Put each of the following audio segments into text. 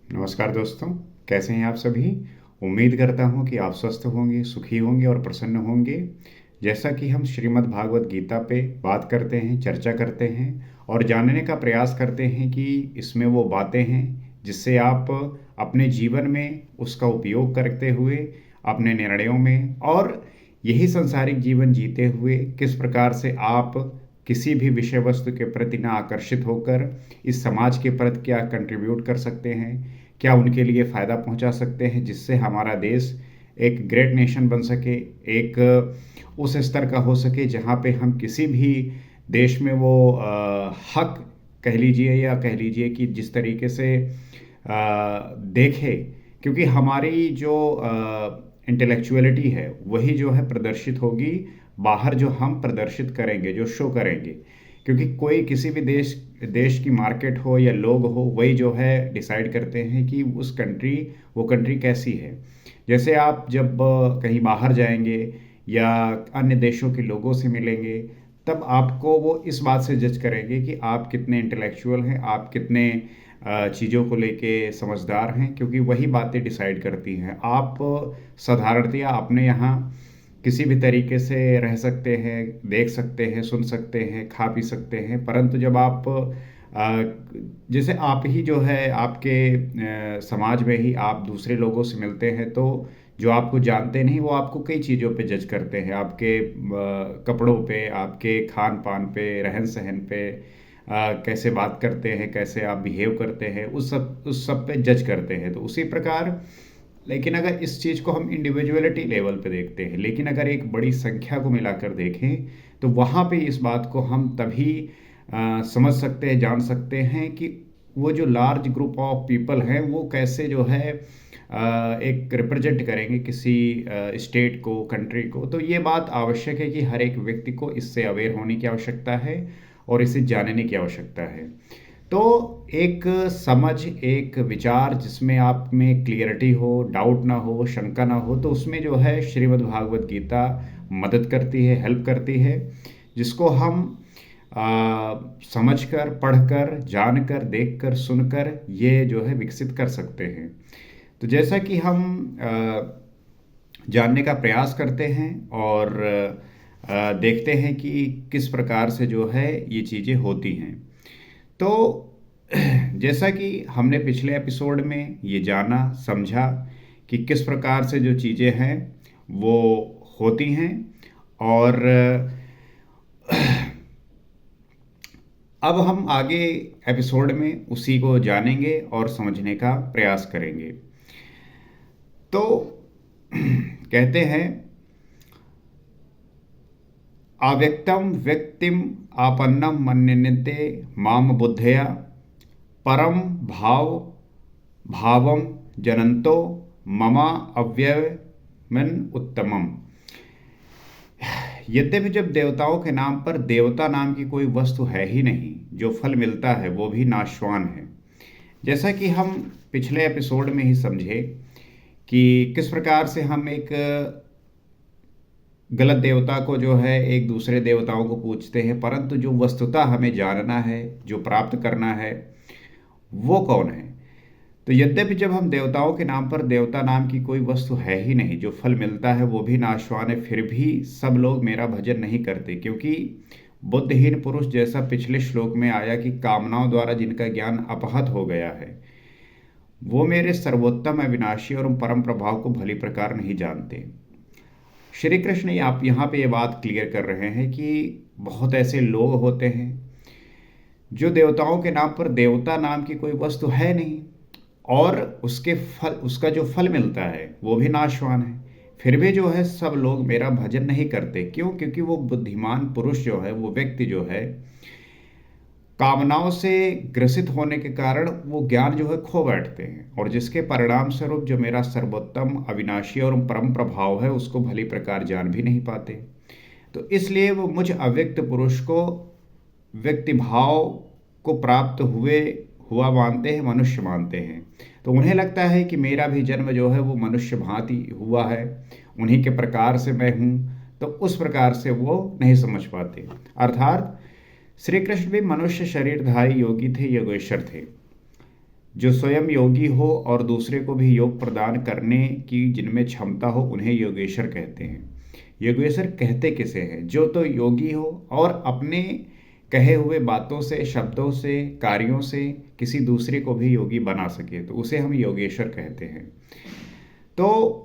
नमस्कार दोस्तों। कैसे हैं आप सभी। उम्मीद करता हूं कि आप स्वस्थ होंगे, सुखी होंगे और प्रसन्न होंगे। जैसा कि हम श्रीमद् भागवत गीता पे बात करते हैं, चर्चा करते हैं और जानने का प्रयास करते हैं कि इसमें वो बातें हैं जिससे आप अपने जीवन में उसका उपयोग करते हुए अपने निर्णयों में और यही सांसारिक जीवन जीते हुए किस प्रकार से आप किसी भी विषय वस्तु के प्रति ना आकर्षित होकर इस समाज के प्रति क्या कंट्रीब्यूट कर सकते हैं, क्या उनके लिए फ़ायदा पहुंचा सकते हैं जिससे हमारा देश एक ग्रेट नेशन बन सके, एक उस स्तर का हो सके जहां पे हम किसी भी देश में वो हक कह लीजिए या कह लीजिए कि जिस तरीके से देखे, क्योंकि हमारी जो इंटेलेक्चुअलिटी है वही जो है प्रदर्शित होगी बाहर, जो हम प्रदर्शित करेंगे, जो शो करेंगे। क्योंकि कोई किसी भी देश देश की मार्केट हो या लोग हो, वही जो है डिसाइड करते हैं कि वो कंट्री कैसी है। जैसे आप जब कहीं बाहर जाएंगे या अन्य देशों के लोगों से मिलेंगे, तब आपको वो इस बात से जज करेंगे कि आप कितने इंटेलेक्चुअल हैं, आप कितने चीज़ों को लेके समझदार हैं, क्योंकि वही बातें डिसाइड करती हैं। आप साधारणतया अपने यहाँ किसी भी तरीके से रह सकते हैं, देख सकते हैं, सुन सकते हैं, खा पी सकते हैं, परंतु जब आप जैसे आप ही जो है आपके समाज में ही आप दूसरे लोगों से मिलते हैं, तो जो आपको जानते नहीं वो आपको कई चीज़ों पे जज करते हैं, आपके कपड़ों पे, आपके खान पान पे, रहन सहन पे, कैसे बात करते हैं, कैसे आप बिहेव करते हैं, उस सब पे जज करते हैं। तो उसी प्रकार, लेकिन अगर इस चीज़ को हम इंडिविजुअलिटी लेवल पे देखते हैं, लेकिन अगर एक बड़ी संख्या को मिलाकर देखें, तो वहाँ पे इस बात को हम तभी समझ सकते हैं, जान सकते हैं कि वो जो लार्ज ग्रुप ऑफ पीपल हैं वो कैसे जो है एक रिप्रेजेंट करेंगे किसी स्टेट को, कंट्री को। तो ये बात आवश्यक है कि हर एक व्यक्ति को इससे अवेयर होने की आवश्यकता है और इसे जानने की आवश्यकता है। तो एक समझ, एक विचार जिसमें आप में क्लियरिटी हो, डाउट ना हो, शंका ना हो, तो उसमें जो है श्रीमद् भागवत गीता मदद करती है, हेल्प करती है, जिसको हम समझकर, पढ़कर, जानकर, देखकर, सुनकर ये जो है विकसित कर सकते हैं। तो जैसा कि हम जानने का प्रयास करते हैं और देखते हैं कि किस प्रकार से जो है ये चीज़ें होती हैं। तो जैसा कि हमने पिछले एपिसोड में ये जाना, समझा कि किस प्रकार से जो चीज़ें हैं वो होती हैं, और अब हम आगे एपिसोड में उसी को जानेंगे और समझने का प्रयास करेंगे। तो कहते हैं, अव्यक्तम व्यक्तिम आपन्नम मन्यन्ते माम बुद्धया परम भाव भावम जनंतो ममा अव्ययमन उत्तमम। यद्यपि जब देवताओं के नाम पर देवता नाम की कोई वस्तु है ही नहीं, जो फल मिलता है वो भी नाशवान है। जैसा कि हम पिछले एपिसोड में ही समझे कि किस प्रकार से हम एक गलत देवता को जो है एक दूसरे देवताओं को पूछते हैं, परंतु जो वस्तुतः हमें जानना है, जो प्राप्त करना है, वो कौन है। तो यद्यपि जब हम देवताओं के नाम पर देवता नाम की कोई वस्तु है ही नहीं, जो फल मिलता है वो भी नाशवान है, फिर भी सब लोग मेरा भजन नहीं करते, क्योंकि बुद्धिहीन पुरुष, जैसा पिछले श्लोक में आया कि कामनाओं द्वारा जिनका ज्ञान अपहत हो गया है, वो मेरे सर्वोत्तम, अविनाशी और परम प्रभाव को भली प्रकार नहीं जानते। श्री कृष्ण आप यहाँ पे ये बात क्लियर कर रहे हैं कि बहुत ऐसे लोग होते हैं जो देवताओं के नाम पर देवता नाम की कोई वस्तु है नहीं, और उसका जो फल मिलता है वो भी नाशवान है, फिर भी जो है सब लोग मेरा भजन नहीं करते। क्यों? क्योंकि वो बुद्धिमान पुरुष जो है, वो व्यक्ति जो है, कामनाओं से ग्रसित होने के कारण वो ज्ञान जो है खो बैठते हैं, और जिसके परिणाम स्वरूप जो मेरा सर्वोत्तम, अविनाशी और परम प्रभाव है उसको भली प्रकार जान भी नहीं पाते। तो इसलिए वो मुझ अव्यक्त पुरुष को व्यक्ति भाव को प्राप्त हुआ मानते हैं, मनुष्य मानते हैं। तो उन्हें लगता है कि मेरा भी जन्म जो है वो मनुष्य भांति हुआ है, उन्हीं के प्रकार से मैं हूँ। तो उस प्रकार से वो नहीं समझ पाते। अर्थात श्री कृष्ण भी मनुष्य शरीरधारी योगी थे, योगेश्वर थे। जो स्वयं योगी हो और दूसरे को भी योग प्रदान करने की जिनमें क्षमता हो, उन्हें योगेश्वर कहते हैं। योगेश्वर कहते किसे हैं? जो तो योगी हो और अपने कहे हुए बातों से, शब्दों से, कार्यों से किसी दूसरे को भी योगी बना सके, तो उसे हम योगेश्वर कहते हैं। तो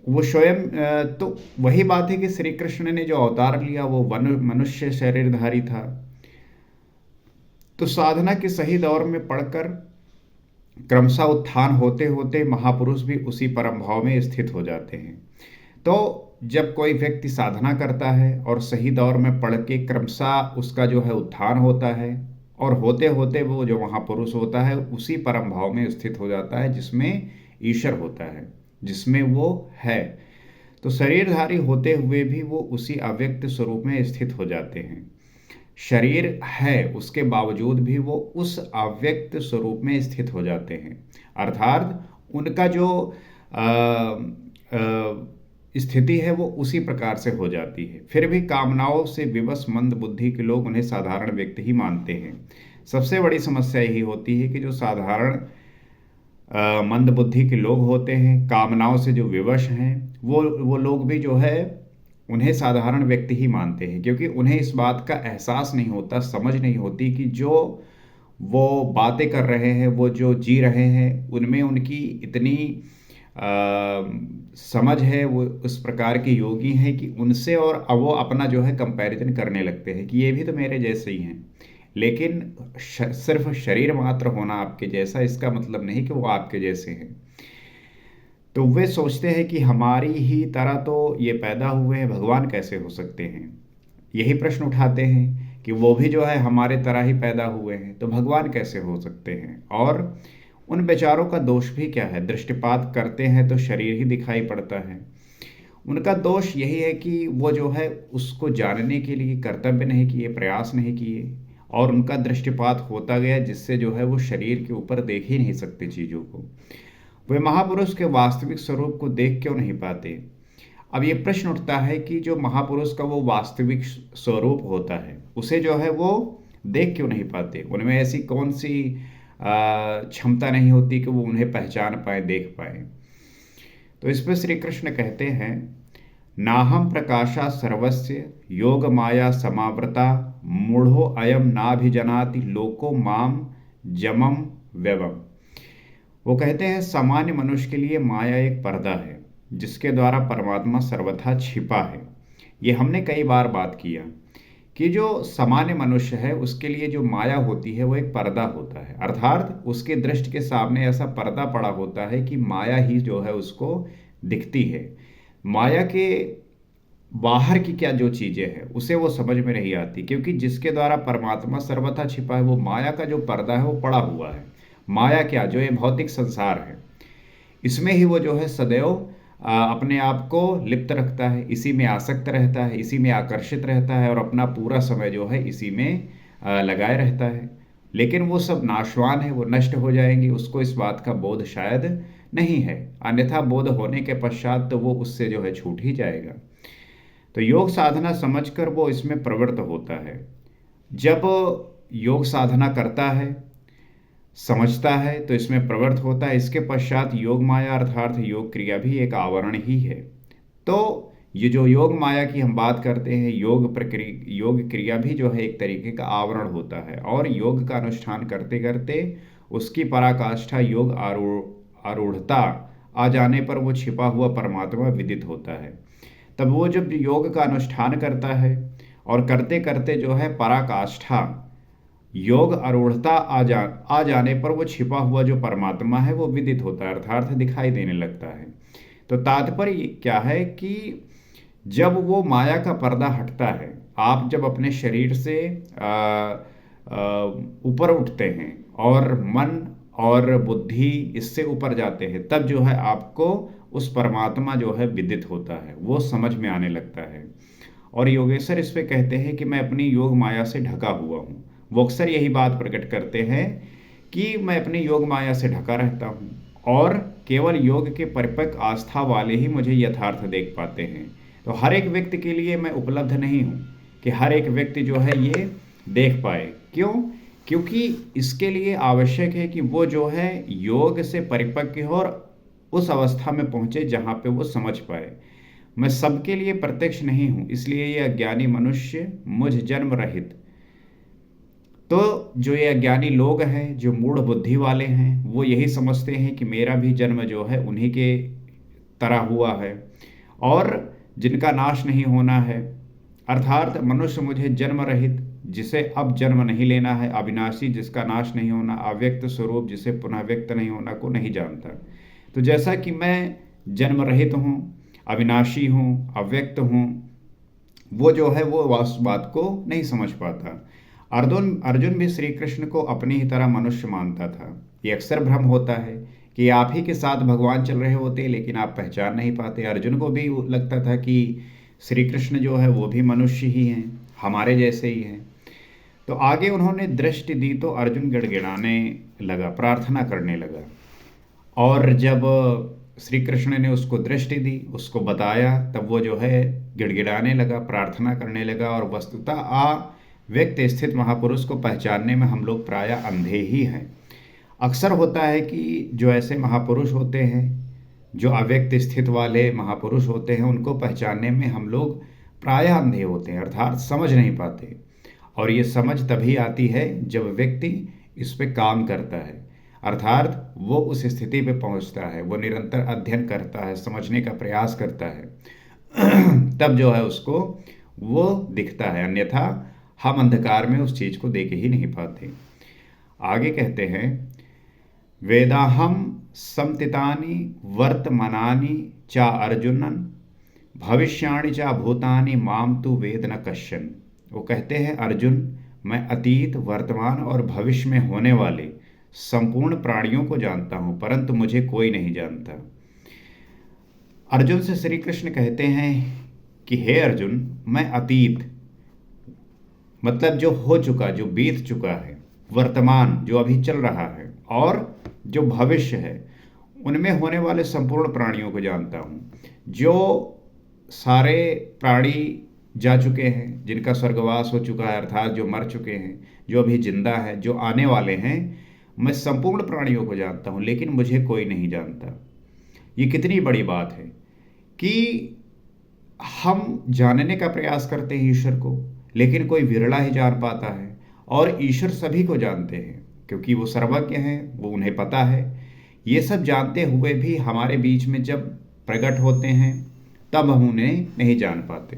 वो स्वयं तो वही बात है कि श्री कृष्ण ने जो अवतार लिया वो मनुष्य शरीरधारी था। तो साधना के सही दौर में पढ़कर क्रमशः उत्थान होते होते महापुरुष भी उसी परम भाव में स्थित हो जाते हैं। तो जब कोई व्यक्ति साधना करता है और सही दौर में पढ़ के क्रमशः उसका जो है उत्थान होता है, और होते होते वो जो महापुरुष होता है उसी परम भाव में स्थित हो जाता है जिसमें ईश्वर होता है, जिसमें वो है। तो शरीरधारी होते हुए भी वो उसी अव्यक्त स्वरूप में स्थित हो जाते हैं। शरीर है उसके बावजूद भी वो उस अव्यक्त स्वरूप में स्थित हो जाते हैं, अर्थात उनका जो स्थिति है वो उसी प्रकार से हो जाती है। फिर भी कामनाओं से विवश मंद बुद्धि के लोग उन्हें साधारण व्यक्ति ही मानते हैं। सबसे बड़ी समस्या यही होती है कि जो साधारण मंद बुद्धि के लोग होते हैं, कामनाओं से जो विवश हैं, वो लोग भी जो है उन्हें साधारण व्यक्ति ही मानते हैं, क्योंकि उन्हें इस बात का एहसास नहीं होता, समझ नहीं होती कि जो वो बातें कर रहे हैं, वो जो जी रहे हैं, उनमें उनकी इतनी समझ है, वो उस प्रकार के योगी हैं कि उनसे, और अब वो अपना जो है कंपैरिजन करने लगते हैं कि ये भी तो मेरे जैसे ही हैं। लेकिन सिर्फ शरीर मात्र होना आपके जैसा इसका मतलब नहीं कि वो आपके जैसे हैं। तो वे सोचते हैं कि हमारी ही तरह तो ये पैदा हुए हैं, भगवान कैसे हो सकते हैं। यही प्रश्न उठाते हैं कि वो भी जो है हमारे तरह ही पैदा हुए हैं, तो भगवान कैसे हो सकते हैं। और उन बेचारों का दोष भी क्या है? दृष्टिपात करते हैं तो शरीर ही दिखाई पड़ता है। उनका दोष यही है कि वो जो है उसको जानने के लिए कर्तव्य नहीं किए, प्रयास नहीं किए, और उनका दृष्टिपात होता गया, जिससे जो है वो शरीर के ऊपर देख ही नहीं सकते चीज़ों को। वे महापुरुष के वास्तविक स्वरूप को देख क्यों नहीं पाते? अब ये प्रश्न उठता है कि जो महापुरुष का वो वास्तविक स्वरूप होता है उसे जो है वो देख क्यों नहीं पाते? उनमें ऐसी कौन सी क्षमता नहीं होती कि वो उन्हें पहचान पाए, देख पाए? तो इस पर श्री कृष्ण कहते हैं, नाहम प्रकाशा सर्वस्य योग माया समावृता मूढ़ो अयम नाभिजनाति लोको माम जमम व्यवम। वो कहते हैं सामान्य मनुष्य के लिए माया एक पर्दा है जिसके द्वारा परमात्मा सर्वथा छिपा है। ये हमने कई बार बात किया कि जो सामान्य मनुष्य है उसके लिए जो माया होती है वो एक पर्दा होता है, अर्थात उसके दृष्टि के सामने ऐसा पर्दा पड़ा होता है कि माया ही जो है उसको दिखती है। माया के बाहर की क्या जो चीज़ें हैं उसे वो समझ में नहीं आती, क्योंकि जिसके द्वारा परमात्मा सर्वथा छिपा है वो माया का जो पर्दा है वो पड़ा हुआ है। माया क्या, जो ये भौतिक संसार है, इसमें ही वो जो है सदैव अपने आप को लिप्त रखता है, इसी में आसक्त रहता है, इसी में आकर्षित रहता है और अपना पूरा समय जो है इसी में लगाए रहता है। लेकिन वो सब नाशवान है, वो नष्ट हो जाएंगे, उसको इस बात का बोध शायद नहीं है, अन्यथा बोध होने के पश्चात तो वो उससे जो है छूट ही जाएगा। तो योग साधना समझकर वो इसमें प्रवृत्त होता है। जब योग साधना करता है, समझता है, तो इसमें प्रवृत्त होता है। इसके पश्चात योग माया अर्थात योग क्रिया भी एक आवरण ही है। तो ये जो योग माया की हम बात करते हैं, योग क्रिया भी जो है एक तरीके का आवरण होता है, और योग का अनुष्ठान करते करते उसकी पराकाष्ठा योग आरूढ़ता आ जाने पर वो छिपा हुआ परमात्मा विदित होता है। तब वो जब योग का अनुष्ठान करता है और करते करते जो है पराकाष्ठा योग आरूढ़ता आ जाने पर वो छिपा हुआ जो परमात्मा है वो विदित होता है, अर्थात दिखाई देने लगता है। तो तात्पर्य क्या है कि जब वो माया का पर्दा हटता है, आप जब अपने शरीर से ऊपर उठते हैं और मन और बुद्धि इससे ऊपर जाते हैं, तब जो है आपको उस परमात्मा जो है विदित होता है, वो समझ में आने लगता है। और योगेश्वर इस पे कहते हैं कि मैं अपनी योग माया से ढका हुआ हूँ। वो अक्सर यही बात प्रकट करते हैं कि मैं अपनी योग माया से ढका रहता हूँ, और केवल योग के परिपक्व आस्था वाले ही मुझे यथार्थ देख पाते हैं। तो हर एक व्यक्ति के लिए मैं उपलब्ध नहीं हूँ कि हर एक व्यक्ति जो है ये देख पाए। क्यों? क्योंकि इसके लिए आवश्यक है कि वो जो है योग से परिपक्व हो और उस अवस्था में पहुंचे जहां पे वो समझ पाए। मैं सबके लिए प्रत्यक्ष नहीं हूं, इसलिए ये अज्ञानी मनुष्य मुझ जन्म रहित। तो जो ये अज्ञानी लोग हैं, जो मूढ़ बुद्धि वाले हैं, वो यही समझते हैं कि मेरा भी जन्म जो है उन्हीं के तरह हुआ है और जिनका नाश नहीं होना है, अर्थात मनुष्य मुझे जन्म रहित, जिसे अब जन्म नहीं लेना है, अविनाशी जिसका नाश नहीं होना, अव्यक्त स्वरूप जिसे पुनः व्यक्त नहीं होना को नहीं जानता। तो जैसा कि मैं जन्म रहित हूँ, अविनाशी हूँ, अव्यक्त हूँ, वो जो है वो वास्तव बात को नहीं समझ पाता। अर्जुन अर्जुन भी श्री कृष्ण को अपनी ही तरह मनुष्य मानता था। ये अक्सर भ्रम होता है कि आप ही के साथ भगवान चल रहे होते लेकिन आप पहचान नहीं पाते। अर्जुन को भी लगता था कि श्री कृष्ण जो है वो भी मनुष्य ही हैं, हमारे जैसे ही हैं। तो आगे उन्होंने दृष्टि दी तो अर्जुन गिड़गिड़ाने लगा, प्रार्थना करने लगा। और जब श्री कृष्ण ने उसको दृष्टि दी, उसको बताया, तब वो जो है गिड़गिड़ाने लगा, प्रार्थना करने लगा। और वस्तुतः व्यक्त स्थित महापुरुष को पहचानने में हम लोग प्रायः अंधे ही हैं। अक्सर होता है कि जो ऐसे महापुरुष होते हैं, जो अव्यक्त स्थित वाले महापुरुष होते हैं, उनको पहचानने में हम लोग प्रायः अंधे होते हैं, अर्थात समझ नहीं पाते। और ये समझ तभी आती है जब व्यक्ति इस पे काम करता है, अर्थात वो उस स्थिति पे पहुंचता है, वो निरंतर अध्ययन करता है, समझने का प्रयास करता है तब जो है उसको वो दिखता है। अन्यथा हम अंधकार में उस चीज को देख ही नहीं पाते। आगे कहते हैं, वेदाहम समतितानि वर्तमानानि चा अर्जुनन भविष्याणि चा भूतानि माम तु वेद न कश्चन। वो कहते हैं, अर्जुन, मैं अतीत, वर्तमान और भविष्य में होने वाले संपूर्ण प्राणियों को जानता हूं, परंतु मुझे कोई नहीं जानता। अर्जुन से श्री कृष्ण कहते हैं कि हे अर्जुन, मैं अतीत मतलब जो हो चुका, जो बीत चुका है, वर्तमान जो अभी चल रहा है, और जो भविष्य है, उनमें होने वाले संपूर्ण प्राणियों को जानता हूँ। जो सारे प्राणी जा चुके हैं, जिनका स्वर्गवास हो चुका है, अर्थात जो मर चुके हैं, जो अभी जिंदा है, जो आने वाले हैं, मैं संपूर्ण प्राणियों को जानता हूँ, लेकिन मुझे कोई नहीं जानता। ये कितनी बड़ी बात है कि हम जानने का प्रयास करते हैं ईश्वर को, लेकिन कोई विरला ही जान पाता है। और ईश्वर सभी को जानते हैं क्योंकि वो सर्वज्ञ हैं, वो उन्हें पता है। ये सब जानते हुए भी हमारे बीच में जब प्रकट होते हैं तब हम उन्हें नहीं जान पाते।